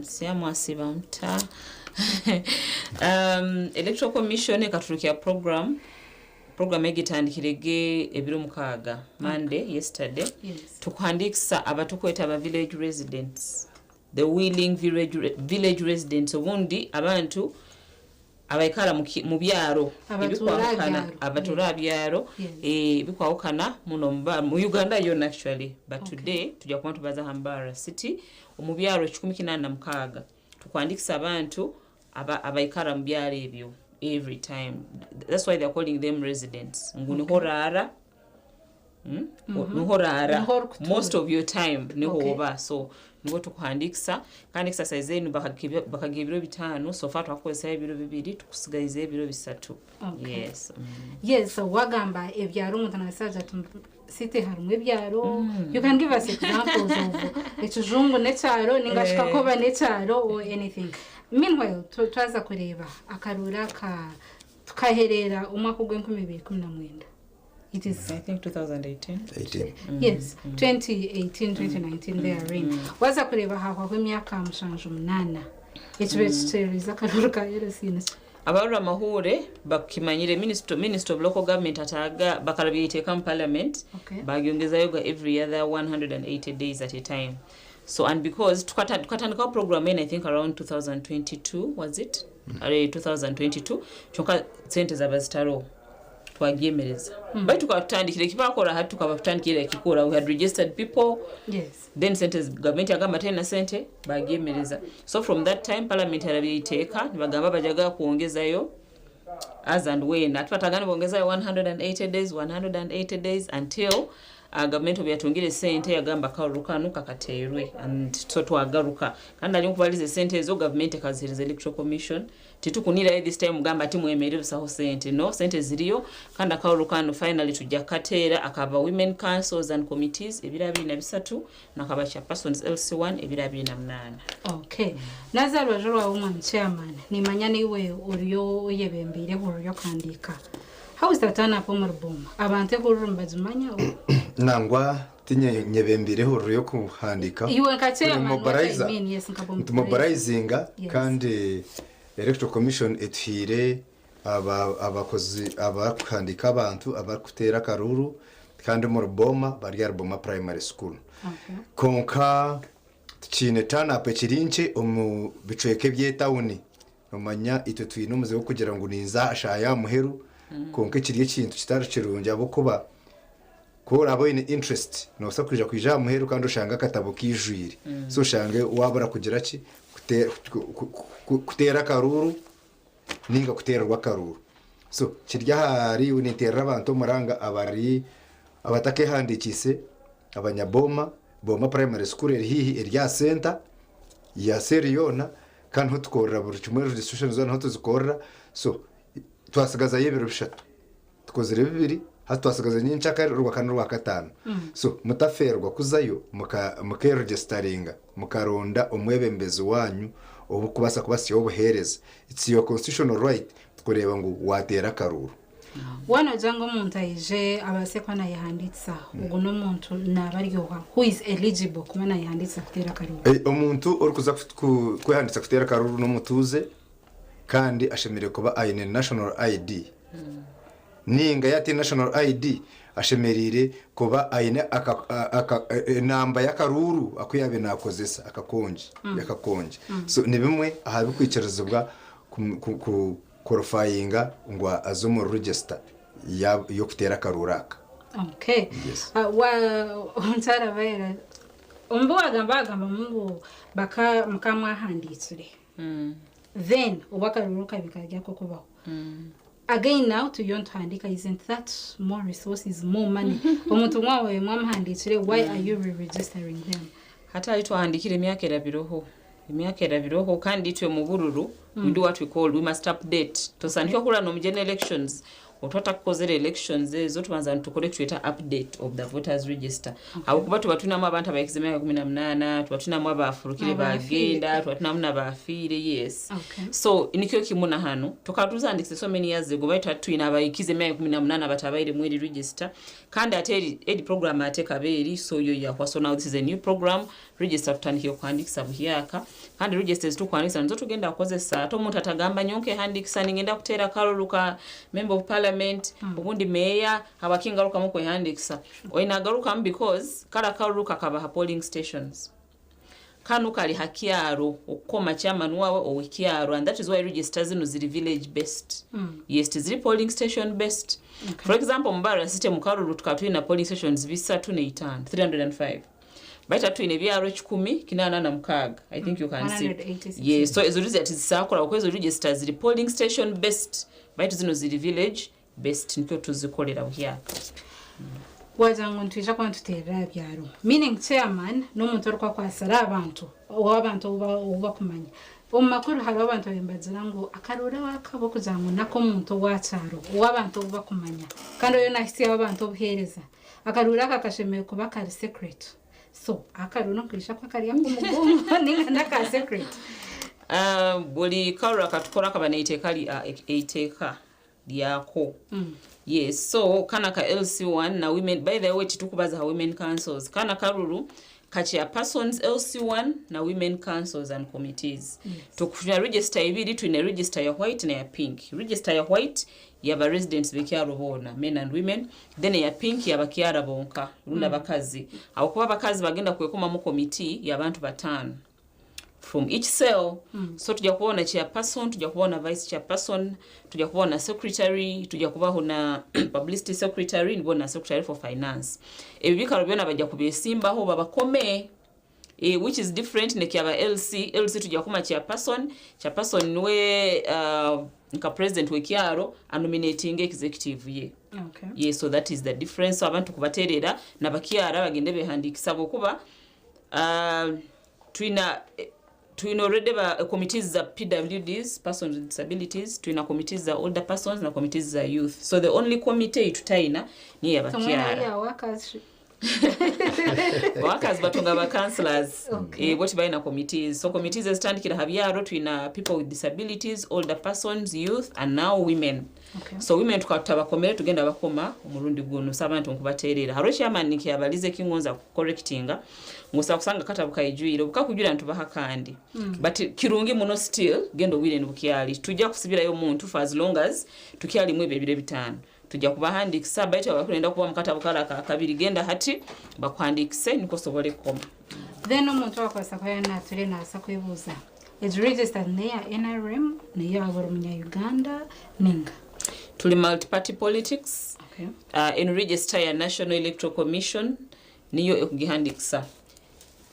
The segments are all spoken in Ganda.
siamu asibamta Electoral Commission ekatulukia program egitandikirege ebiro mukaaga Monday yesterday tukuhandikisa abatukweta aba village residents, the willing village residents obundi abantu abaikala mu byaro abatura byaro bikwawukana muno mu Uganda yonna actually, but today tujja kuba tubaza Hambara city mu byaro 186 tukwandikisa abantu abaikala mu byaro ebyo every time. That's why they're calling them residents. Nguni horara. Most of your time niho oba, so niho tukuhandikisa kandi exercise enu bakagibiro bitano, so far twakozesa ebiro bibiri tukusigaiza ebiro bisatu. Yes, so wagamba ebyaro umuntu nasaja site harumwe byaro. You can give us examples of ekijungu necyaro ningashika koba necyaro or anything. Meanwhile, twaza kureba akarura tukaherera umwaka gw'2019. It is I think 2018. Yes, 2018 2019 they are in. Waza kureba haho kw'emyaka mushanju munana. Ekibetsereza akarura ka yeresine. Abarura mahure bakimanyire Minister of Local Government ataga bakalabiyiteka mu Parliament bagyongezayo every other 180 days at a time. So, and because tukatandika program I think around 2022 was it? 2022 chonka sente zabazitaro twagemereza. But tukatandikira kipakora hatu tukatandikira kikora, we had registered people. Yes. Then sente government yagamba tena sente bagemereza. So from that time Parliament yarabiyiteka nibagamba bajaga kuongezayo as and when atwatagana bongezayo 180 days until government byatungire sente yagamba karukanu kakaterwe, and so twagaruka kandi ali nkubalize sente ezo government kaziriza Electoral Commission titukunira this time gamba ati mwemerero saho sente no sente ziriyo kandi akarukanu finally tujakatera akaba women councils and committees ebirabi na bisatu nakaba chairpersons LC1 ebirabi na 8. Okay. Nazaro jwa woman chairman ni manyani we uriyo yebembire uriyo kandika. How is that turn up omuruboma? Abante kurumba zimanya nangwa tinye nyebembire uriyo kuhandika. Iwe kachairman what I mean, yes mobilizinga kandi Electoral Commission etire abakozi abakandika abantu abakutera karuru kandi muruboma bari Ruboma Primary School. Konka chine tana pechirinche omu bicweke byetawuni omanya ito twinumuze ko kugira ngo ninza ashaya muheru konke kiriye kintu kitarukirunje abo kuba ko rabo in interest no sakurija kwija muheru kandi ushanga katabo kijwire so shange wabura kugira ki kutera karuru ninga kuterwa karuru, so kirya hari unitera abantu muranga abari abatake handikise abanyaboma Boma Primary School erihi erya center ya Seriona kandi hotukorera buri kimwe registration zone hotuzikorera, so twasigaza yebero bishatu tukozere bibiri hatwasigaza nyinchaka rwakana rwakatano. So mutaferwa kuzayo muka registeringa mukaronda omwebembezi wanyu obukubasa kubasiyo obuhereza. It's your constitutional right tukoreba ngo watera karuru. Wana jango muntu aije abasekwana yahanditsa ubwo no muntu nabaryoha who is eligible kumana yahanditsa kutera karuru. Omuntu orikuza kuhanditsa kutera karuru no mutuze kandi ashemere kuba aine national ID. Ninga yati national ID ashemerire kuba aine namba ya karuru akuyabe nakozesa akakonje yakakonje. So ni bimwe ahabikwikirizibwa ku qualifyinga ngwa azumu register yo kutera karuraka. Okay. Yes. Ntara vera umbo agamba mungu baka mukamwa handitsire. Then ubakaruruka bikajya kokubaho. Again now to yon to handika, isn't that more resources, more money? Omuntu mwawe mwamhanditsire, why are you re-registering them? Hata ito handikire myaka erabiroho kandi itwe mu bururu we do what we call, we must update tosandika kula no mujene elections otwatakukozera elections ezo tubanza tukole tueta update of the voters register awokuba tuba tulinamu abantu abayikiza emyaka 18 tuba tulinamu abaafulukire bagenda tuba tulinamu n'abaafiire yes so nikyo kimu na hano tukatuzandikise so many years ago baita tulina abayikiza emyaka 18 abatabaire mu register kandi ate edi program ate kabeeri so yo yakwa so now this is a new program register tutandikire okuhandikisa buhyaka kandi registers tukuhandikisa nizo tugenda kukozesa ate omuntu atagamba nyonke handikisa ningenda kuteera kaluluka member of parliament ubundi meya abakingaruka mu kwehandikisa oinagarukamu because kala kaluluka kaba polling stations kanu kali hakyaro okukoma chairman wawe owekyaro and that is why registers zino ziri village based yes ziri polling station based for example mbara system kalulu tukatwina polling stations bisatu ne 5 305 baita twine byaro 10 kinana na mkaga I think you can see yes so ezo zisakula okwezo registers ziri polling station based baita zino ziri village based nikyo tuzikolera buhyaka wazangu ntwisha kwa ntutera byaro meaning chairman n'omuntu orukwa kwasara abantu uba kumanya omakuru hari abantu bembazira ngo akarura wakabo kuzangu nako muntu wacaro w'abantu uba kumanya kandi yo nahisi abantu obuhereza akarura kakashemeye kuba kari secret so akarura nkwisha kwa kari yangu mugongo ninga ndaka secret buli karura katukora kabane itekali eiteka lyako yes so kana ka LC1 na women by the way titukubaza ha women councils kana karuru kachia persons LC1 na women councils and committees tukufuna register ibiri twine register ya white na ya pink register ya white yaba residents bekyaro bona men and women then ya pink yaba kyara bonka runda bakazi abakuba bakazi bagenda kwekoma mu committee yabantu batano from each cell so tujja kuona chairperson tujja kuona vice chairperson tujja kuona secretary tujja kubaho na publicity secretary nibona secretary for finance ebibikaro byona bajja kubesimbaho babakome which is different ne kyaba LC tujja kuma chairperson niwe nka president wekyaro nominating executive ye okay yes so that is the difference so abantu kubaterera nabakyara bagende behandikisa bokuba twina already committees za PWDs persons with disabilities twina committees za older persons na committees za youth so the only committee tutaina ni yabakyara workers batunga ba councillors what baina committees so committees zitandikira habyaro twina people with disabilities older persons youth and now women so women tukatabakomere tugenda bakoma umurundi guno sabantu nkubaterera haro chairman nikiyabalize kingonza correctinga ngusa kusanga katabuka ijwire bukakujura ntubaha kandi but kirungi muno still gendo wire nbukyali tujja kusibira yo muntu for as long as tukyali mwebe bire bitano tujja kubahandikisa baita bakulenda kuba mukatabuka kabiri genda hati bakwandikise niko sobole koma then omuntu akwasa kwa yana tule na sakwebuza is registered near NRM near aboromunya Uganda ninga tuli multi-party politics in register ya National Electoral Commission niyo ekugihandikisa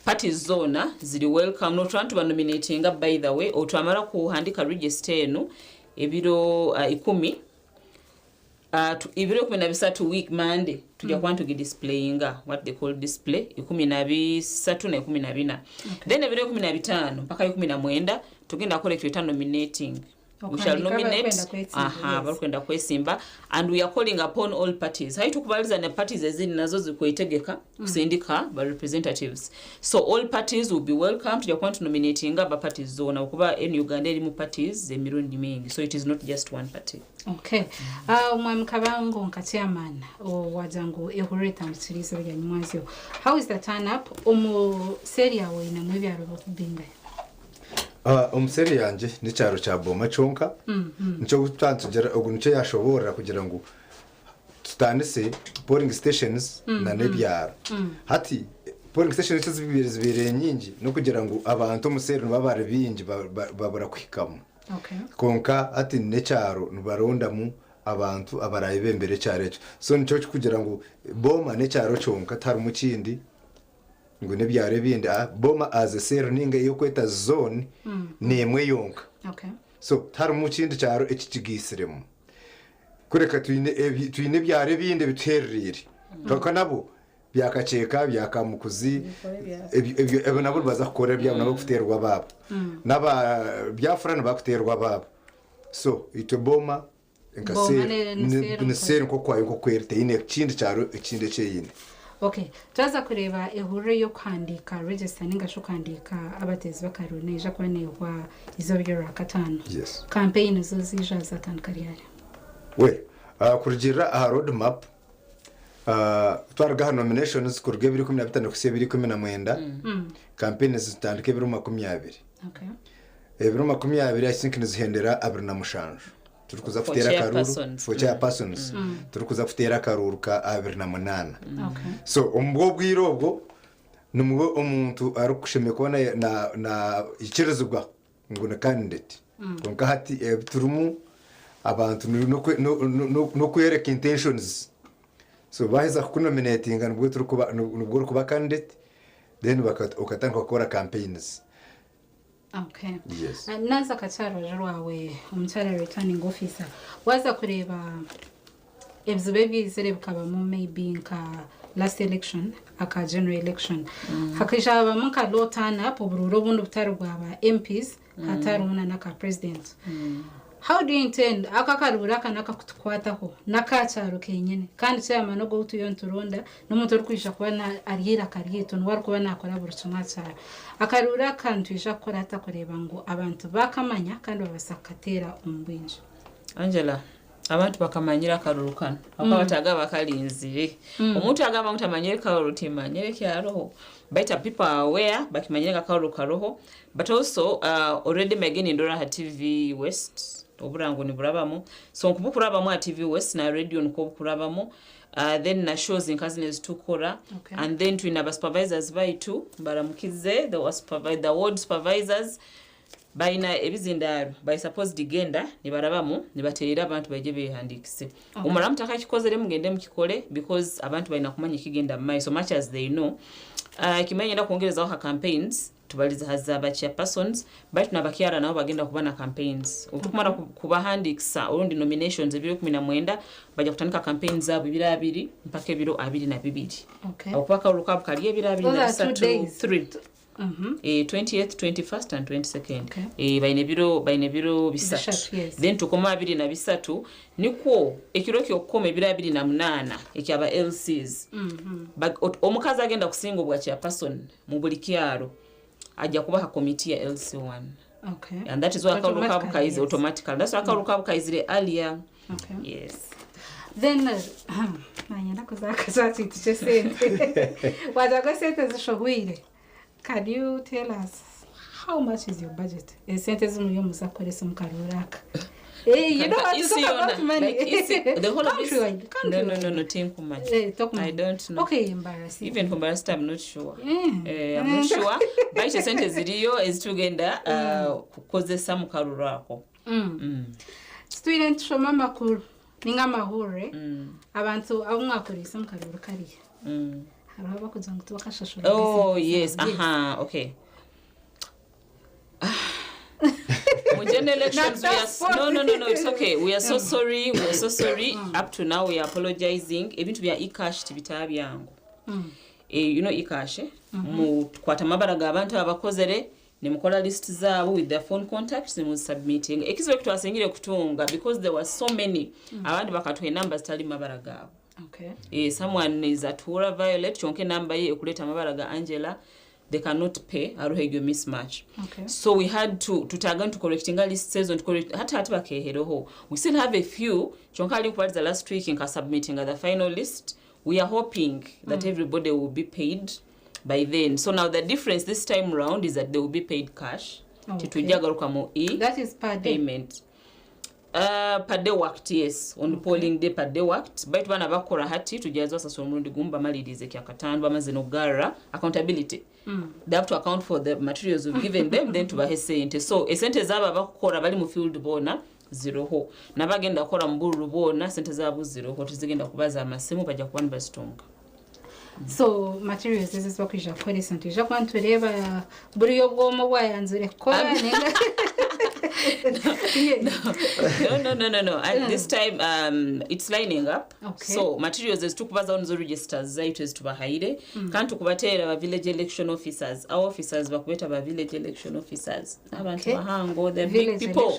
parties zona zili welcome no trying to nominating by the way otwamara kuhandika register eno ebiro 10 ibiro 13 week Monday tujja kwantu displayinga what they call display 13 na 14 then ebiro 15 mpaka 19 tugenda collect nominating we shall nominate bakwenda kwesimba and we are calling upon all parties haitukubaliza na parties ezini nazo zikuitegeka kusindika ba representatives so all parties will be welcome to your nominating ba parties zona ukuba in Uganda eri mu parties emirundi mingi so it is not just one party okay mwamkabango nkachairman wazangu ehureta msirizo ya nyumazio how is the turn up seria we na mwebyaro bakubinga umuseri yanje ni cyaro cya Boma Chonka nico gutantugera ugu nico yashobora kugira ngo tutandise polling stations na nebyaro hati polling stations zibire nyingi no kugira ngo abantu umuseri babare bingi babura kwikamo konka ati ne cyaro nubaronda mu abantu abaraye bembere cyarecho so nico kugira ngo Boma ne cyaro Chonka tari mu kindi ngo nebyare bindi Boma as a cell ninga yo kweta zone nemwe yonka so tari mu kindi cyaro ekigisiremo kureka twine byare bindi bitererire koko nabo byakaceka byakamukuzi ebyo nabo baza kukora byabo nabo kuterwa babo naba byafurana bakuterwa babo so ito Boma nkaseri nko kwayo nko kwerte ine kindi cyaro ikindi cyeyine. Okay, twaza kureba ihuriro yo kwandika register ningasho kwandika abatezi bakaruneja kwanehwa izo byo rakatano. Yes. Campaign zo zija zatandukanye. We kurugira a road map twarga nominations kurge 2015 kuse 2019 campaign zitandike 2020. Okay. 2020 I think nizihendera abri na mushanju. Turikuza kutera karuru for chairpersons. Turikuza kutera karuru ka 2008. Okay. So umbwo bwirobwo numwe umuntu arukushime kubona na ikirizubwa ngo na candidate. Konka hati turumu abantu no kwereka intentions. So baheza kunominating nubwo nubwo kuba candidate then ukatanga gukora campaigns. Okay. Yes. Naza kacharo jwawe umutara returning officer waza kureba ebzube bizere bukaba mu maybe nka last election aka general election hakishaba muka lotana hapo bururo bundi butari bwaba MPs hataruna naka president. How do you intend akakarura kanaka kutukwataho nakacharo kenyene kandi cyama no go tuyonturonda n'umuntu uri kwisha kuba arira karyeto n'wari kuba nakora burusuma cyaro akarura kandi isha kora atakoreba ngo abantu bakamanya kandi babasakatera umbwinje. Angela abantu bakamanyira akarurukana akabataga bakalinzire omuntu agamba mutamanyire karutimanyire kyaroho better people are aware bakimanyira karukaroho but also already Megan Indora ha TV West oburango ni burabamo so nkubukurabamo TV West na radio nko bukurabamo then na shows in cousins tukora. Okay. And then twina supervisors baitu baramukize the ward supervisors baina ebizindaro by suppose digenda ni barabamo ni baterera abantu baje behandikise. Okay. Umara mutaka kikozere mugende mukikole because abantu baina kumanya kigenda mai so much as they know kimanya na kuongereza wa campaigns tubaliza hazaba chairpersons but nabakiara nabo bagenda kubana campaigns utukumara kubahandikisa urundi nominations ebiro 19 baje kutanika campaigns zabo 22 mpaka ebiro 22. Okay. Akupaka urukabu kaliye ebiro 23 20th 21st and 22nd. Okay. Baine biro bisatu. Yes. Then tukoma 23 nikwo ekiro kyokoma ebiro 28 ekyaba LCs. Omukazi agenda kusinga obwa chairperson mu buli kyaro ajja kubaha committee ya LC1. Okay. And that is why akarukabuka is automatically. That's why akarukabuka is earlier. Okay. Yes. Then nanyenda kuzaka zati tuchesente. Wazaga sente zishohuire. Can you tell us how much is your budget? Sente zumuyo muzakoresa mukaruraka. You know what to talk about money. Like the whole of this. No, team kumanya. I don't know. Okay, embarrassing. Even for embarrassed, I'm not sure. I'm not sure. But the sente ziriyo is tugenda kukozesa mukarurako. Student shoma makuru ninga mahure abantu abo mwakoresa mukaruraka kariya. Haraba kuzanga tubakashashura. Oh yes, okay. General elections, no, it's okay. We are so sorry. We are so sorry. Up to now, we are apologizing. Even to be a e-cash to be tabiango. You know e-cash. Kwata mabaraga abantu abakozere ne mukola list zabo with their phone contacts ne submitting. Ekizwe kitwasengire kutunga because there were so many. Abandi bakatwe numbers tali mabaraga. Okay. Someone is at Tura Violet chonke number ye ekuleta mabaraga Angela. They cannot pay aruhegyo mismatch. Okay. So we had to tag to correcting list says on correct hata bakeheroho. We still have a few chonkali kwa the last week in submitting the final list. We are hoping that everybody will be paid by then. So now the difference this time round is that they will be paid cash. Okay. That is per day. Payment. Per day worked, yes. On the polling day per day worked. But when abakora hati tujazwa sasa umurundi gumba malirize kya katanu bamaze no gara accountability. They have to account for the materials we've given them then tubahe sente. So esente zaba bakora bali mu field bona zero ho. Nabagenda akora mburu bona sente zabo zero ho tuzigenda kubaza amasimu bajja kubana basitunga. So materials this is what we shall call it. Ja kwantureba buri yobwo mu bwayanzure kora nenga No. At this time, it's lining up. Okay. So materials is tukubaza on the registers zaitu is tubahaire. Kantu kubatera ba village election officers. Our officers bakubeta ba village election officers. Abantu bahango, the big people.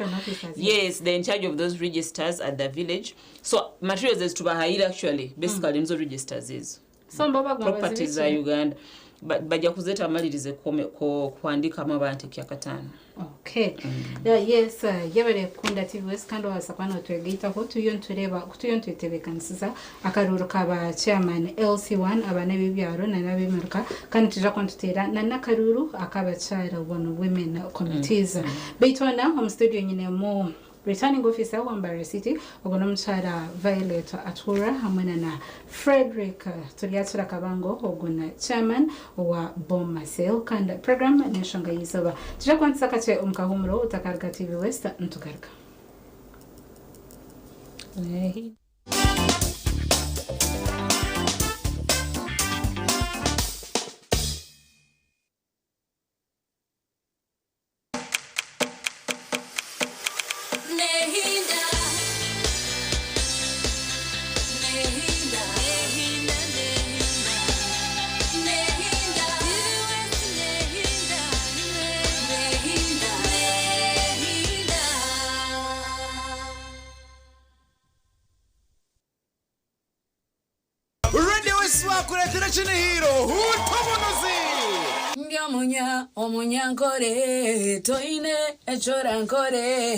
Yes, they're in charge of those registers at the village. So materials is tubahaire actually. Basically, in the registers is. So properties za Uganda. Bajja kuzeta amalirize kuandika amabante kyakatano. Okay. Yes, yabere kunda TV West kandi wasakwana twegaita ko tuyonturekanisiza akaruru kaba chairman LC1 abana b'ibyaro na nabemeruka kandi tija kontutera na nakaruru akabachara one women committees. Beitona home studio nyine mo returning officer wa Mbare City ogona mchara Violet Atura hamwe na Frederick Tuliatura Kabango ogona chairman wa Boma Sale kandi program neshonga yisoba tija kwanza kache umkahumro utakarga TV West ntukarga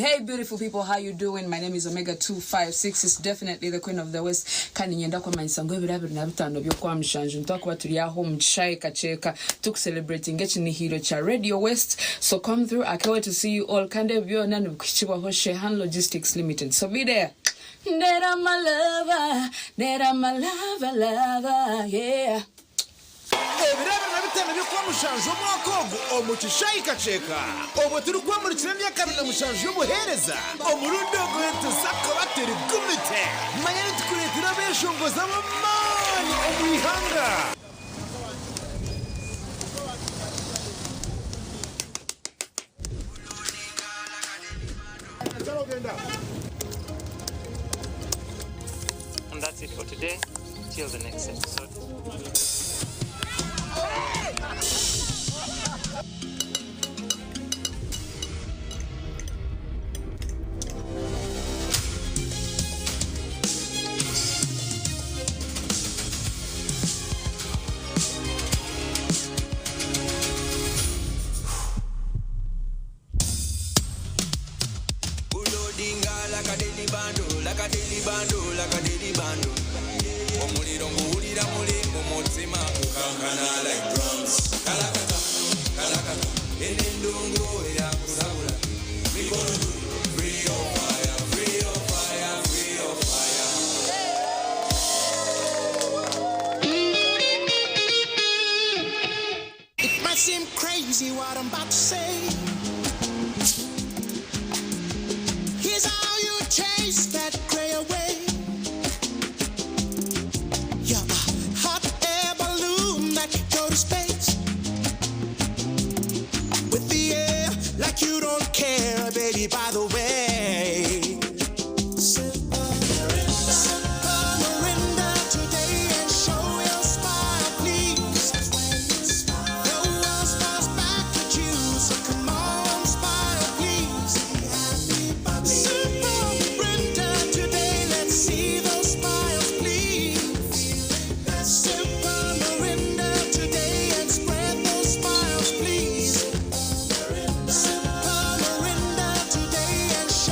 Hey beautiful people, how you doing? My name is Omega 256. It's definitely the Queen of the West. Kandi nyenda kwa mansango ebirabiri na bitano byo kwa mshanju ntakuba turi aho mchai kacheka tuk celebrating Chinihiro cha Radio West. So come through. I can't wait to see you all. Kande byo nanu kuchiba ho Shehan Logistics Limited. So be there. Nera my lover, yeah. Ebirabiri na bitano byo kwa mushanju mwakogo omuchishayi kacheka obo turi kwa muri kiremya kabiri na mushanju y'ubuhereza omurundo gwetu sakabateri gumite manyari tukuretira beshongoza amani omwihanga. And that's it for today. Till the next episode. It might seem crazy what I'm about to say. Here's how you chase that gray away. You're a hot air balloon that can go to space. With the air like you don't care, baby, by the way. Show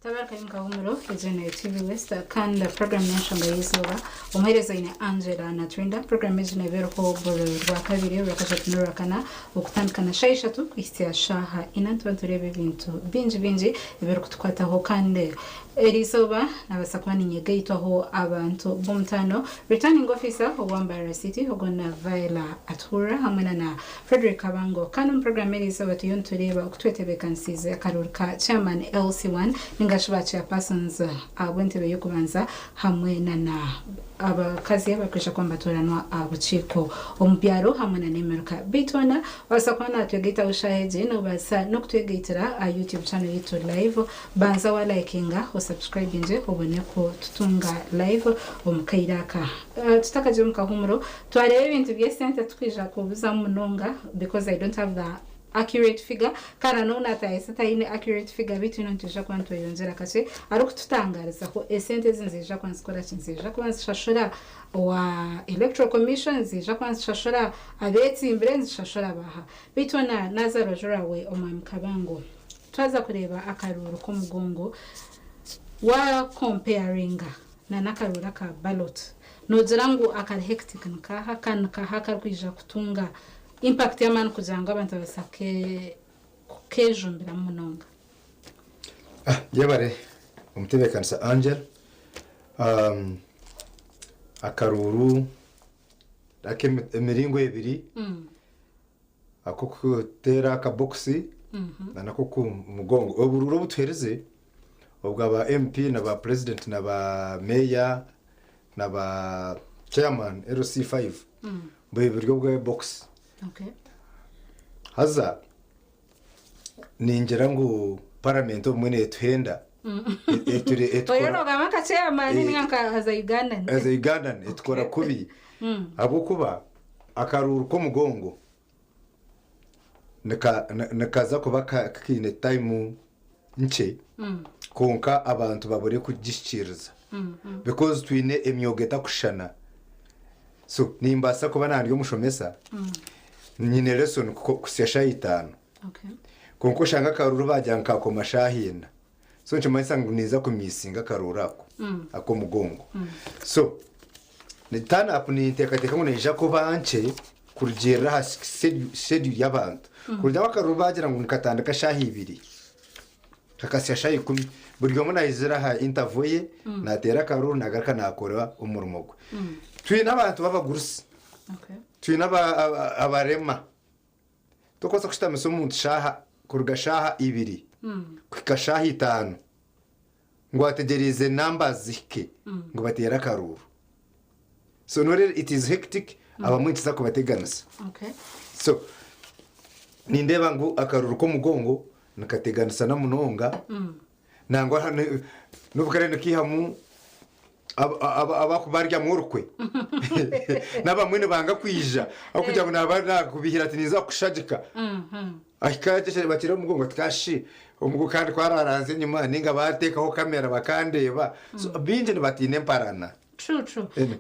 tabaraka y'umukahumuro ejene TV West kandi program y'inshanga y'izuba umuhereza ine Angela na Trinda program ejene beruko rwa kabiri rakashatu n'urakana ukutandikana shayishatu kwisiya shaha inantu turebe ibintu binji beruko tukwataho kandi erizoba nabasakwani nyege yitwaho abantu bomutano returning officer owambara city ogona Vaila Atura hamwe na Frederick Abango kandi program erizoba tuyontureba okutwetebekansize akaruka chairman LC1 ningashiba chairpersons abwentebe yokubanza hamwe na abakazi abakwisha kwamba toranwa abuchiko omubyaro hamwe na nemeruka bitona basakwana twegita ushaheje no basa no kutwegetera YouTube channel yitu live banza wa likinga o subscribe nje ubone ko tutunga live omukairaka tutakaje mukahumuro twarebe ibintu byesente twija kubuza munonga because I don't have the accurate figure kana nona taisata ine accurate figure bitu nontisha kwantu yonzera kase aruko tutangariza ko esente zinzija kwansikora kinzija kwanzishashura wa electoral commission zija kwanzishashura abetsi imbrenzi shashura baha bitu na Nazaro Jorawe omamkabango twaza kureba akaruru ko mugongo wa comparinga na nakarura ka ballot nozirangu akal hectic nkaha kan kaha kwija kutunga impact ya man kujanga abantu basake kejumbira munonga yabare umutebekanisa Angel akaruru dake emiringo ebiri akokutera ka boxi na nako ku mugongo obururo butwereze obwa MP na ba president na ba mayor na ba chairman LC5 bwebiryo bwa box. Okay. Haza ninjira ngo parliament omwene etwenda oyo gamaka chairman ninka haza Uganda etkora kubi abo kuba akaruru ko mugongo nakaza kuba kine time nche konka abantu babure kugishikiriza because twine emyogeta kushana so nimbasa kuba nandi yomushomesa nyine lesson kusesha 5 okay konko shanga karuru bajyanka ko mashahina so nche mayisangu niza kumisinga karurako ako mugongo so nitana apuni tekateka ngo neja ko banche kurugera schedule y'abantu kurya bakaruru bagira ngo nikatandika shahi 2 kakasya shahi 10 buryo muna izira ha interview natera karuru nagaraka nakora umurumogwe twina abantu babagurusi okay twina abarema tokoza kushitamiso umuntu shaha kuruga shaha 2 kukashaha 5 ngo ategereze numbers zike ngo batera karuru so no it is hectic abamwitsa ko bateganisa okay so nindeba ngo akaruru ko mugongo nakateganisa na munonga nangwa n'ubukarene kihamu abakubarya murukwe nabamwene banga kwija akugira ngo nabana kubihira ati niza kushajika ahikaje batira mugongo tkashi umugo kandi kwararanze nyuma ninga batekaho kamera bakandeba so binje batine mparana true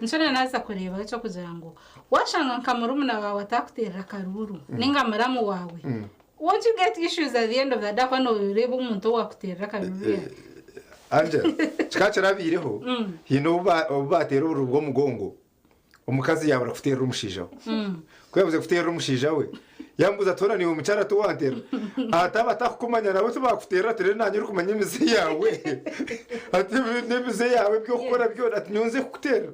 nsone naza kureba cyo kugira ngo washanga nkamurumuna wawe atakutera karuru ninga maramu wawe won't you get issues at the end of the day when you reba umuntu wakutera karuru anje chikachara bireho hino batera urugo mugongo umukazi yabura kutera umushijawe kwebuze kutera umushijawe yambuza tora ni umucara tuwantera ataba takumanya nawe tubakutera tere nanyu rukumanya imize yawe ati nemize yawe byo gukora byo ati nyunze kutera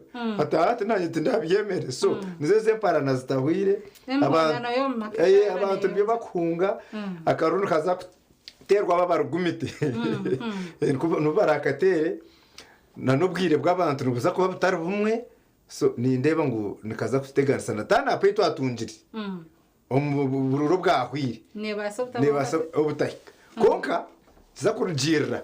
ati nanyu tindabyemere so nizeze parana zitahwire abantu byo bakunga akarunu kaza terwa babarugumite nubarakatere nanubwire bw'abantu nubuza kuba butari bumwe so nindeba ngo nikaza kuteganisa natana apeto atunjiri omubururo bwahwire nebaso obutahika konka zakurujira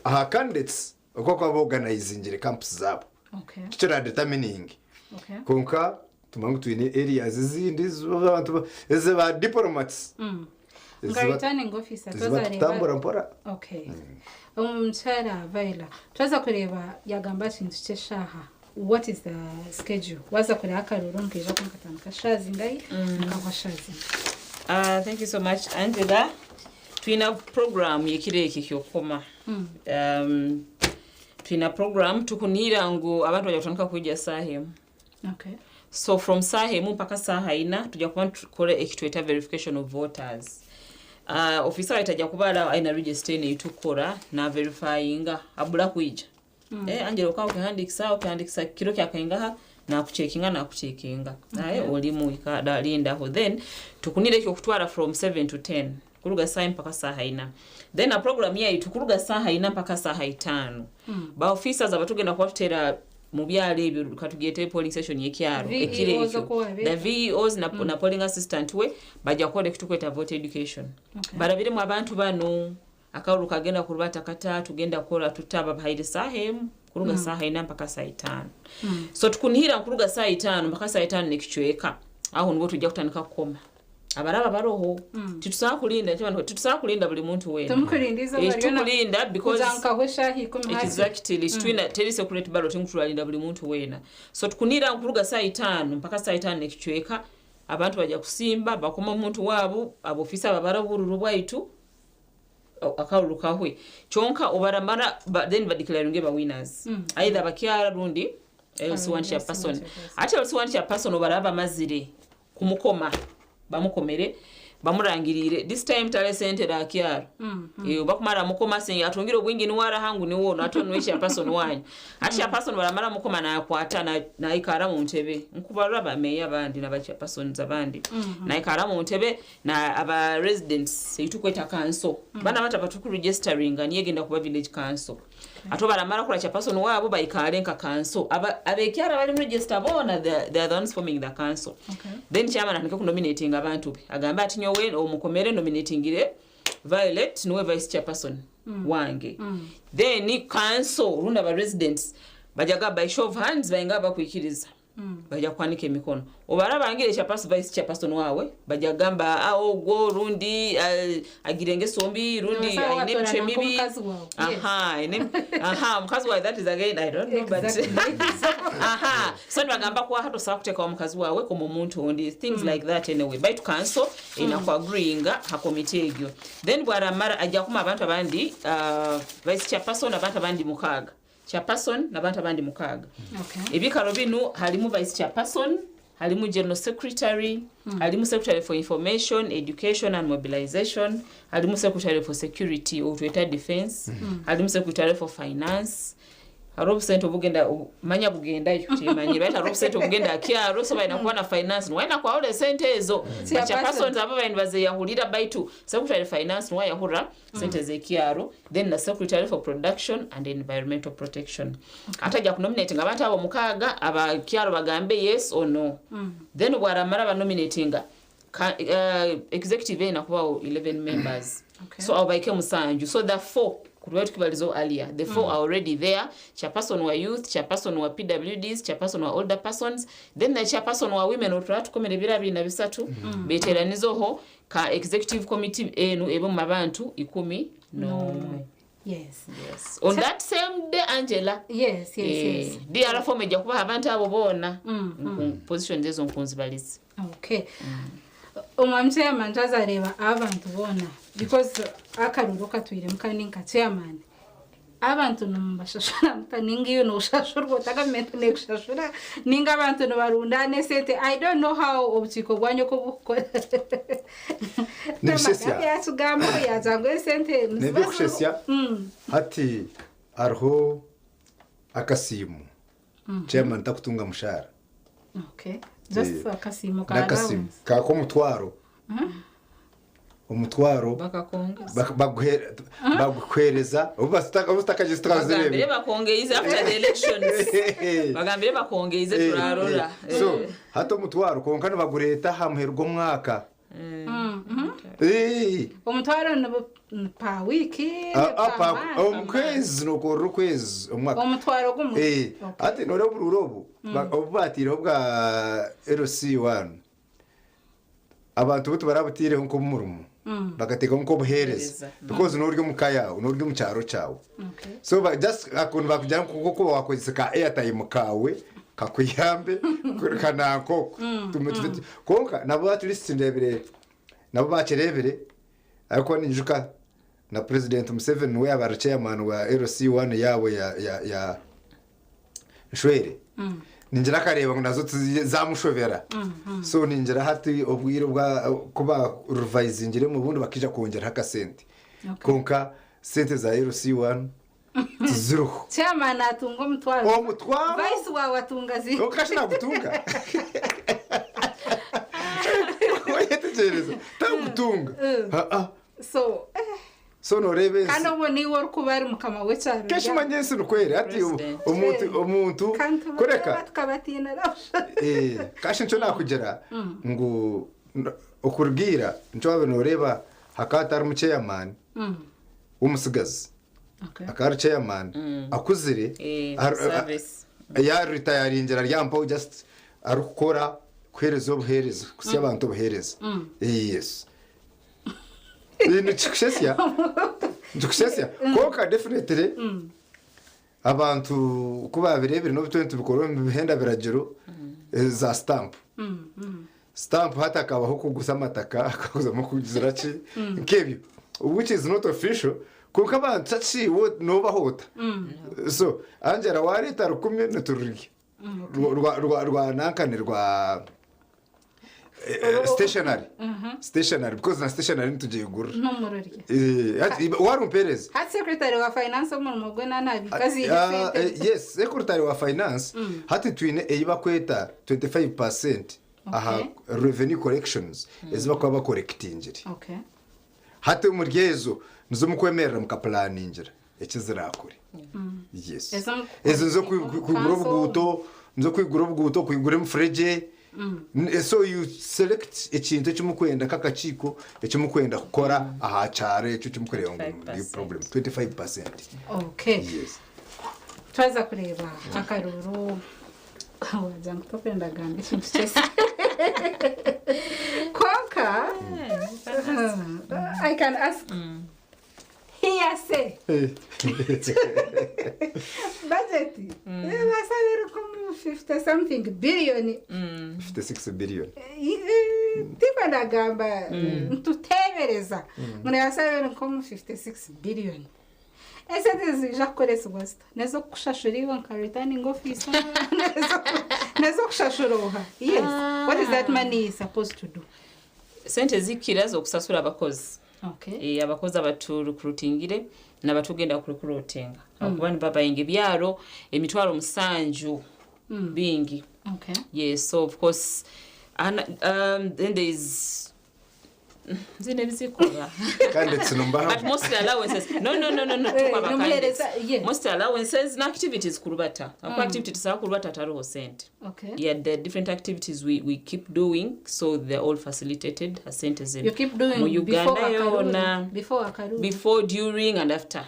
aha candidates uko kwa organizing campus zabo okay kira determining okay konka tumangu twine areas zindi z'abantu ezeba diplomats returning officer tuzareba mpora okay umchara Vaila twaza kureba yagamba kintu cyeshaha what is the schedule waza kuri akaruru nkija kunkatanga shazi ngai nkakwa shazi thank you so much Angela twina program yekireke kyokoma twina program tukunira ngu abantu bajja kutandika kujja sahemu. Okay. So from sahemu mpaka saha ina tujja kuba tukole ekitweta verification of voters. Officer itajja kubala aina register ne tukora na verifyinga abula kuija. Angelo ka ukihandikisa kiro kyakainga na kuchekinga. Oli mu ikada linda ho then tukunire kyo kutwara from 7 to 10 kuluga saa mpaka saha ina. Then a program ya itukuluga saha ina mpaka saha 5. Ba officers abatugenda kwatera mu byale ebyo katugete polling station yekyaro ekire the VEOs na polling assistant we bajja collect tukweta vote education. Barabire mu abantu bano akawulu kagenda kulubata kata tugenda kola tutaba bahide sahemu kuluga saha ina mpaka saa 5. So tukunihira kuluga saa 5 mpaka saa 5 nekichweka aho nbo tujja kutandika kukoma abaraba baroho tutusaba kulinda buli muntu wena tumukulindiza bariona kulinda because zanka hweshahi kumi hasi exactly twina teri secret ballot ngutulalinda buli muntu wena. So tukunira kuluga saa 5 mpaka saa 5 nekichweka abantu bajja kusimba bakoma omuntu waabo abofisa babarabururu bwaitu akawulu kahwe chonka obaramara then badeclaring ba winners either bakyara rundi else one chairperson ate else one chairperson obaraba mazire kumukoma bamukomere bamurangirire this time tale center akyara bakumara mukoma singa atungire obwingi ni wara hangu ni wono atonwe chairperson wanyu ate chairperson baramara mukoma na akwata na ikara mu ntebe nkubaraba meya bandi na chairperson zabandi na ikara mu ntebe na aba residents itukweta council bana bata batuku registering ani yegenda kuba village council ato baramara kula chairperson wabo baikale nka council abekyara bali register bona they are the ones forming the council. Then chairman anika ku nominating abantu be agamba ati nyowe omukomere nominatingire Violet niwe vice chairperson wange. Then ni council runda ba residents bajaga by show of hands bainga bakwikiriza bajja kwanika emikono obaraba angire chairperson vice chairperson wawe bajja gamba go rundi agirenge sombi rundi aine chemibi mukazi wawe that is again I don't know but so bagamba kwa hato sa kuteka omukazi wawe ko muntu ondi things like that anyway by to cancel ina kwa agreeing ha committee egyo then bwara mara ajja kuma abantu abandi vice chairperson abantu abandi mukaga chairperson nabantu abandi mukaga. Ebikaro binu halimu vice chairperson, halimu general secretary, halimu secretary for information, education and mobilization, halimu secretary for security or defense, halimu secretary for finance. Harobu sento bugenda manya bugenda yukimanyi right harobu sento bugenda akyaro so baina kuwa na finance waina kwa ole sente ezo chairperson abo baina baze yahulira baitu secretary finance wa yahura sente ze kyaro then na secretary for production and environmental protection ataja kunominating abantu abo mukaga aba kyaro bagambe yes or no then bwaramara ba nominating executive ina kuwa 11 members so abaike musanju so the 4 kuwetu kibalizo earlier the 4 are already there chairperson wa youth chairperson wa PWDs chairperson wa older persons then the chairperson wa women oturatu komere birabina bisatu beteranizo ho ka executive committee enu ebo mabantu 10 no yes on that same day Angela yes dia form eja kuba abantu abo bona position zezo nkunzi balizi umwamchema ntazareba abantu bona because akaruruka twire mukani nka chairman abantu nombashashura mutaningiyo no shashurwa tagamento nekushashura ninga abantu no barundane sete I don't know how obutiko bwanyo ko buko Nebushesya yatugamba yazangwe sente Nebushesya hati arho akasimu chairman takutunga mushara just akasimu ka nakasimu ka ko mutwaro umutwaro bagukwereza ubastakaje tukazirebe bakongeiza after the elections bagambire bakongeize turarora so hato mutwaro konkana bagureta hamuherwa mwaka umutwaro no pa wiki apa umkwezi no korukwezi umwaka umutwaro gumu ati no roburobu obubatiro bwa LC1 abantu butu barabutire nko murumu bagateka nko buhereza because no ryo mukaya no ryo mucyaro cyawo so just akunu bakujya kuko wakoze ka airtime kawe kakuyambe kana koko konka nabo batulistindebere nabo bacerebere ariko ninjuka na President Museveni we abara chairman wa LC1 yabo ya Nshwere ninjira kareba ngo nazo zamushobera so ninjira hati obwiro bwa kuba revisingire mu bundi bakija kongera hakasente konka sente za LC1 tuziruho chairman atunga umutwaro vice wawe atunga zi ukashina gutunga oyetegereza tagutunga so no rebe kana ubone wor kubari mukama we cyaro kashimanyese nukwere ati umuntu koreka tukabatina kashi nco nakugera ngo okurgira nco babe no reba hakatari mu chairman umusigazi akari chairman akuzire ya retiringira ryampo just arukora kwerezo buhereza kusi abantu buhereza yes ni chikushesya koka definitely abantu kuba birebire no bitwentu bikoro bihenda biragiro za stamp hata akabaho kugusa amataka akaguza mu kugizira ki nkebyo which is not official kuko abantu tachi no bahota so angera warita rukumye natururi rwa nankanirwa stationary because na stationary tugiye gura no murori warumpereza hat secretary wa finance mu mugwe nabikazi yes secretary wa finance hati twine eyiba kweta 25% aha revenue collections eziba kwa correctingire okay hati umuryezo nizo mukwemerera mukaplaningira ekizirakure yes ezo nzo kwigura ubguto kwigura mfreje so you select ekintu cy'umukwenda kakachiko ecy'umukwenda gukora aha cyare cyo cy'umukorera ngo problem 25%. Okay, yes twaza kureba akaruru wajya ngutopenda gambe ikintu cyose konka I can ask here say budget basabira ko 50 something billion 56 billion tipo da gamba tutebereza mune basabira ko 56 billion ese deseja koresa gosta nezo kushashuriwa nka returning officer nezo kushashuroha yes what is that money supposed to do sente zikira zo kusasura abakozi okay abakozi abatu recruitingire nabatugenda ku recruiting akubani baba inge byaro emitwaro musanju bingi okay yes so of course then there is zine bizikora kandi tsinumba but most allowances no most allowances na activities kurubata activities za kurubata taro sent okay yeah the different activities we keep doing so they're all facilitated as centers you keep doing before during and after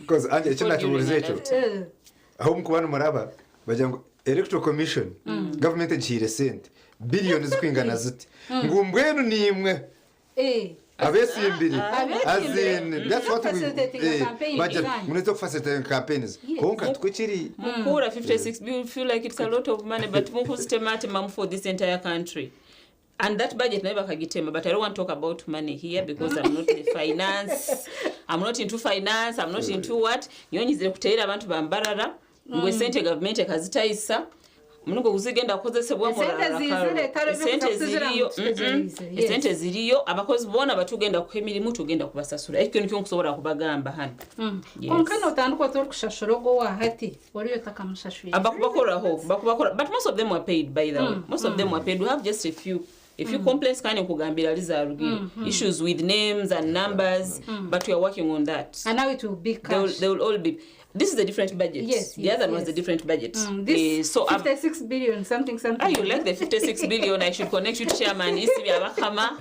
because anje china tuulizecho aho mukubana muraba bajango electoral commission government ejire sent billions kwingana ziti ngumbwenu nimwe abesimbiri azin that's what we budget munezo facilitate campaigns konka twikiri mukura 56 you feel like it's a lot of money but muku systematic for this entire country and that budget never kagitema but I don't want to talk about money here because I'm not the finance I'm not into finance I'm not into what nyonyizire kutera abantu bambarara ngwe sente government ekazitayisa mungo kuzigenda kozesebwa sente ziriyo abakozi bona batugenda kwemirimu tugenda kubasasura ekyo nikyo nkusobora kubagamba hano onkano tanduko tori kushashorogo wa hati wariyo takamushashuri abakubakora but most of them were paid by the way most of them were paid we have just a few complaints kane kugambira alizarugire issues with names and numbers but we are working on that and now it will be cash they will all be. This is a different budget. Yes, the other one was a different budget. So 56 billion something. You like the 56 billion? I should connect you to Chairman Isibi Abakama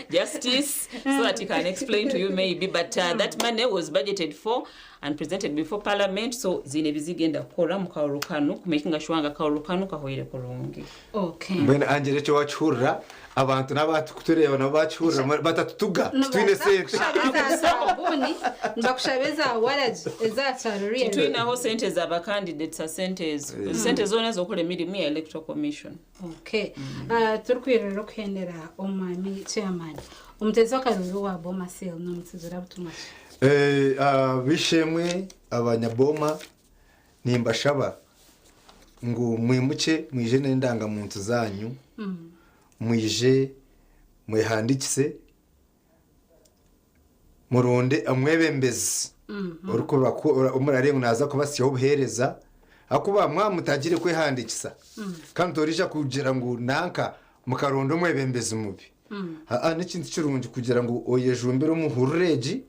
Justice so that he can explain to you maybe. But that money was budgeted for and presented before Parliament. So zinebizigenda kora mukaurukanu making ashwanga kaurukanu kahoire kurungi. Okay. When Angela churra abantu n'abatukureba nabo bacurura batatutuga twine sente ndakushabeza waraji ezacyaruriye twinaho sente z'aba candidates a sente zona zokora emirimu ya electoral commission. Okay. Turkwirira kuhendera omwami chairman umutezi w'akaruru wa Boma Sale n'umutezera butumwa bishemwe abanyaboma nimbashaba ngo mwimuke mwije n'indangamuntu zanyu mwije mwihandikise muronde amwebembezi uruko umurarengo naza kubasiyaho buhereza akuba mwamutagire kwihandikisa kandi torija kugira ngo nanka mukarondo mwebembezi mubi n'ikindi kirungi kugira ngo oyejumbire umuhureji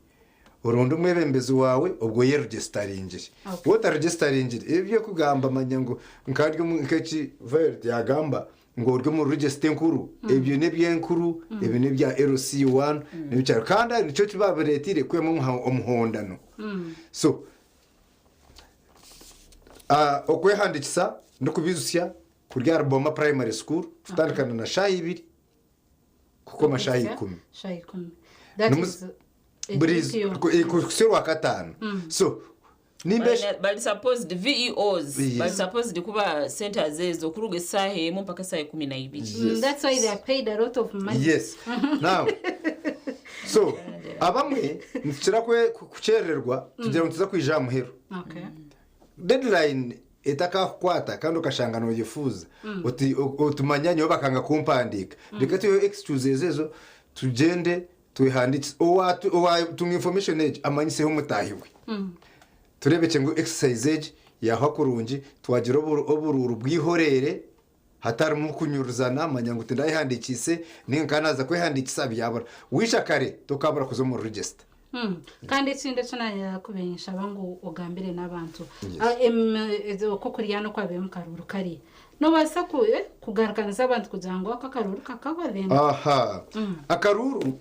urondo mwebembezi wawe ubwo yeregistaringire wota registaringire ibyo kugamba manyango nkadyo nkeki vert yagamba ngo uryo mu register nkuru ibyo nebye nkuru ibyo nebya LC1 n'ibyo kandi nicyo kibaberetire kwemo umuhondano so okwehandikisa no kubizusya kurya Boma Primary School tutandikana na shayi 2 kuko mashayi 10 that is Breeze kusiro wakatano so nimbe bali supposed VEOs bali supposed kuba centers ezo kuruge sahe mu mpaka sahe 12. That's why they are paid a lot of money. Yes. Now so abamwe nshira kucererwa tugira ngo tuza kwija muhero. Okay. Deadline etaka kwata kandi ukashangana uyifuza uti utumanyanye bakanga kumpandika reka tuyo excuses ezo tugende tuhanditse owa information age amanyiseho mutahiwe turebeke ngo exercise age yahakurungi twagira obururu bwihorere hatari mu kunyuruzana amanyango tindayihandikise ninkanaza kwihandikisa byabara wishakare tukabura kuzo mu register kandi tsinde cyana kubenyesha bangu ogambire n'abantu ko kuriyano kwabe mu karuru kari no basakuye kugarukaniza abantu kugira ngo akakaruru kakabavenda akaruru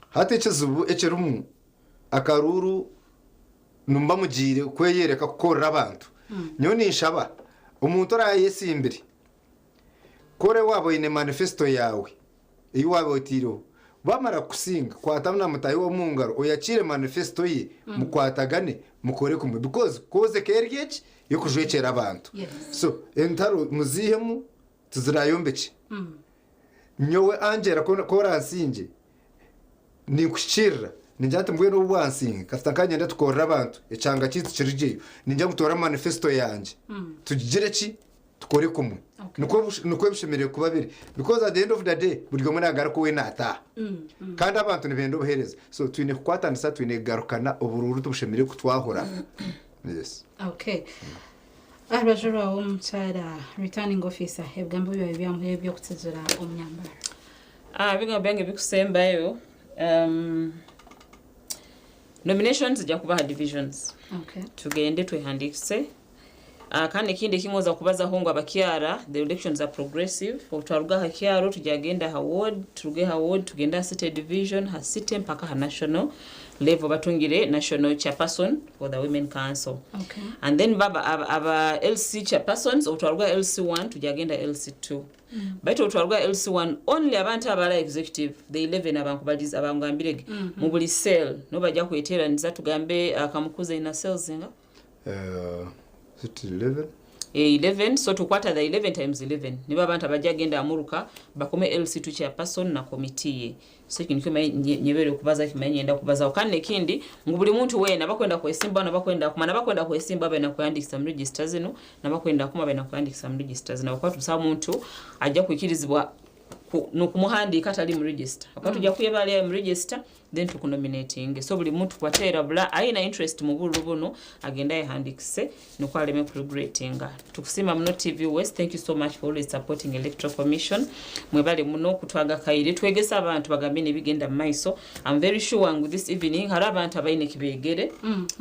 hatekezubu echerumu akaruru numba mugire kweyereka kukorera abantu nyoni nshaba umuntu arayesimbire kore wabo ine manifesto yawe iyo wabo tiro bamara kusinga kwatamna mutayi wo mungaro oyakire manifesto ye mukwatagane mukore kumwe because koze kergech yo kujwekera abantu so entaro muzihemu tuzirayombeke nyowe angera ko ransinge ni kushira ninjate mbwe no bwansinga kastakanye ndatukora abantu ecanga kitu kirije ninjya gutora manifesto yanje tugire ki tukore kumwe nuko bishimire kubabiri because at the end of the day buri gomwe nagaruko we nata kandi abantu nibendo buhereza so twine kwatandisa twine garukana ubururu tubushimire kutwahora yes okay abajura umchara returning officer hebgambo byo byo kutezera omnyambara biga byange bikusembayo nominations ja kubaha divisions tugende twehandikise kandi kindi kingoza kubaza hongo abakyara the elections are progressive otwaruga hakyaro tujagenda ha ward tugenda city division ha city mpaka ha national level batungire national chairperson for the women council and then baba aba LC chairpersons otwaruga LC1 tujagenda LC2 baito otwaruga LC1 only abantu abala executive the 11 abankubaliza abangambirege mu buli cell no bajja kwetera niza tugambe akamukuza ina cells nga 11 so tukwata the 11 times 11 niba abantu abajagenda amuruka bakome LC2 chairperson na committee ye so kintu kima nyebere kubaza kimanye enda kubaza okane kindi ngubuli muntu wena bakwenda kwesimba na bakwenda kumana bakwenda kwesimba bena kuandikisa mu register zino na bakwenda kuma bena kuandikisa mu register zino bakwatu sa muntu ajja kukirizibwa nokumuhandika atali mu register akatu jja kuyebala ya mu register then tukunominating so buli muntu kwatera bula aina interest mu bulu buno agenda yahandikise nokwaleme progressing tukusima muno TV West. Thank you so much for always supporting electoral commission mwebale muno kutwaga kaire twegesa abantu bagambe ne bigenda maiso. I'm very sure with this evening hari abantu abaine kibegere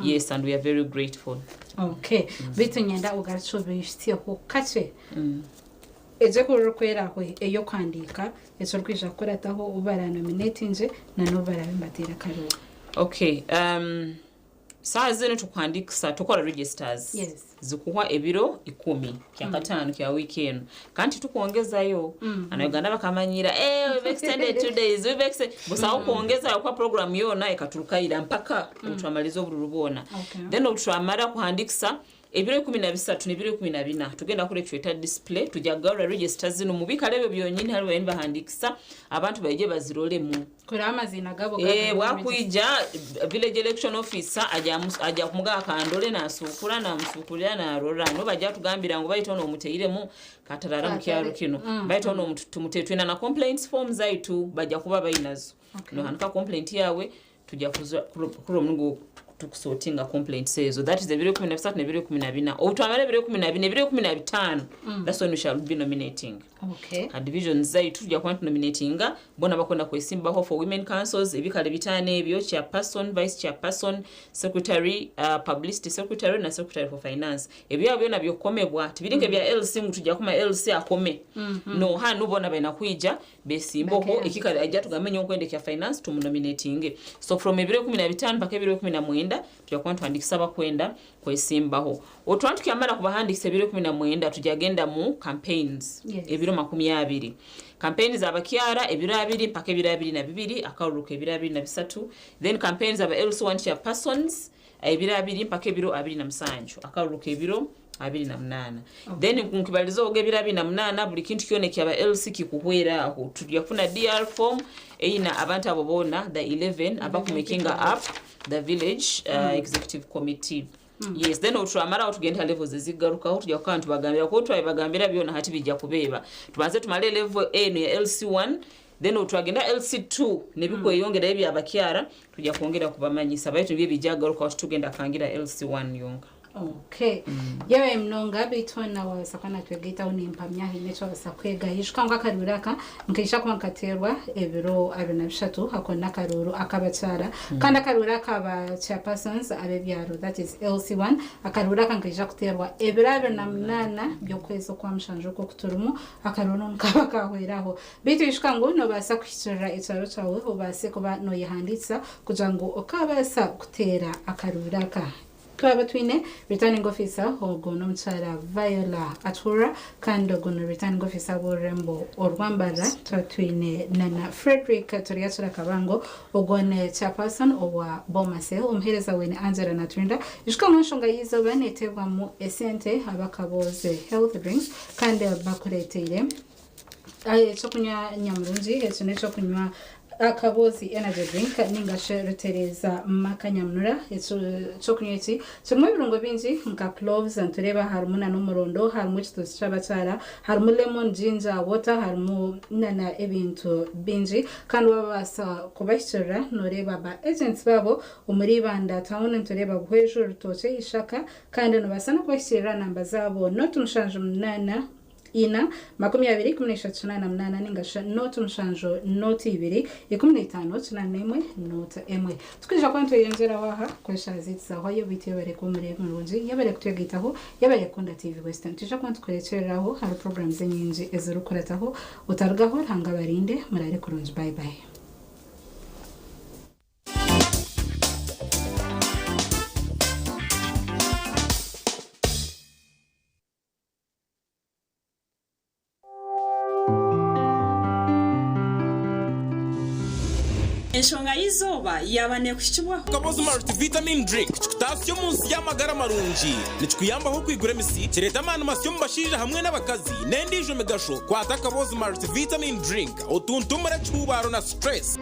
yes and we are very grateful. Okay bitu nyenda ugachobe yishitiye ko kache eje kurukwera ko eyo kwandika ezo rwisha korataho ubara nominating na no bara mbatira karo. Okay saa zino tukwandikisa tukola registers zikuwa ebiro 10 kya katano kya weekend kanti tukuongezayo Uganda bakamanyira we've extended 2 days we've extended busa okuongeza kwa program yona ekatulukaira mpaka utwamaliza oburubona then utwamara kuhandikisa ebiro 13 n'ebiro 14 tugenda kule tweta display tujagara registers zino mubikale ebyo byonyine haliwo bahandikisa abantu baije bazirolemu kuri amazina gabo wakuija village election officer aja kumuga akandole nasukura namusukulira narora no bajja tugambira ngo bayita ono muteiremu katarara mu kyaro kino bayita ono tumutetwena na complaints forms zaitu bajja kuba bayinazo no hanika complaint yawe tujja kulo mungu tukusortinga complaints ezo that is the very 13 ne very 14 outwamara very 14 very 15 that's when we shall be nominating a division zaitu tujja kwa nominatinga bona bakonda kwesimbaho for women councils ebikale bitane ebyo chairperson vice chairperson secretary publicity secretary na secretary for finance ebyo byona byokomebwa tibiringe bya LC mutujja kuma LC akome no hanu bona baina kuija besimboho ekikale ajja tugamenye okwendekya finance tumunominating so from ebiro 15 mpaka ebiro 19 tujakuwa tuandikisa bakwenda kwesimbaho otwantu kyamara kubahandikisa ebiro 19 tujagenda mu campaigns ebiro 20 campaigns abakyara ebiro 2 mpaka ebiro 22 akaruruka ebiro 23 then campaigns aba LC1 chairpersons ebiro 2 mpaka ebiro 27 akaruruka ebiro 28 then kunkibalizo ogebiro 28 buli kintu kyonekya aba LC kikuhwera aho tujafuna DR form eina abantu abo bona the 11 abakumakinga up the village executive committee yes then utramara utugenda levels ezigaruka utujja kantu bagambira ko twabagambira byona hati bijja kubeba tubanze tumale level A ne LC1 then utwagenda LC2 nebikweyongera ebya abakyara tujja kuongera kubamanyisa baitu bye bijagaruka tugenda kangira LC1 yonga okay yewe mnonga bitona wa sakana twegeta unimpamya hinecho sakwega hishikanga karuraka nkisha kwa nkaterwa ebiro 23 hakona karuru akabacara kanda karuraka aba chairpersons abebyaro that is LC1 akaruraka nkisha kuterwa ebiro 28 byokwezo kwa mshanjo ko kuturumu akaruru nkabaka hweraho bitu hishikango no basa kwishira itaro chawe obase kuba no yihanditsa kujango okabasa kutera akaruraka between returning officer Ogono Mchara Viola Atura kando gono returning officer Borembo Orwambara twine Nana Frederick Toriachura Kabango ogone chairperson owa Bomase umhereza wene Angela Natrinda ishikamonshonga yizo banetebwa mu esente abakaboze health drinks kande bakuretire chokunya nyamurunji hetune chokunywa akabozi energy drink ningashe rutereza makanyamnura chokunyeti chimwe birungo binji nka cloves antureba harumuna n'umurondo harumu chitosi chabacara harumu lemon ginger water harumu nana ebintu binji kandi babasa kubashira noreba ba agents babo umuribanda town ntureba bwejuru rutoche ishaka kandi nobasa no kubashira namba zabo notumshanje munana ina 2018 ningasha note mshanjo note 2 note emwe tukija kwantu yengera waha kwesha zitsa hoyo bityo bare kumure mulunji yabare kutwegitaho yabare kunda TV Western tuje kwantu kwerekeraho hari programs nyinji ezirukurataho utargaho hanga barinde murare kurunji bye bye. Enshonga yizoba yabane kushibwaho Kabozi multivitamin drink chikutasyo munsi y'amagara marungi nichikuyambaho kwigura emisi kireta amanu masyo mubashija hamwe n'abakazi nendijo megasho kwata Kabozi multivitamin drink otuntumura cyubaro na stress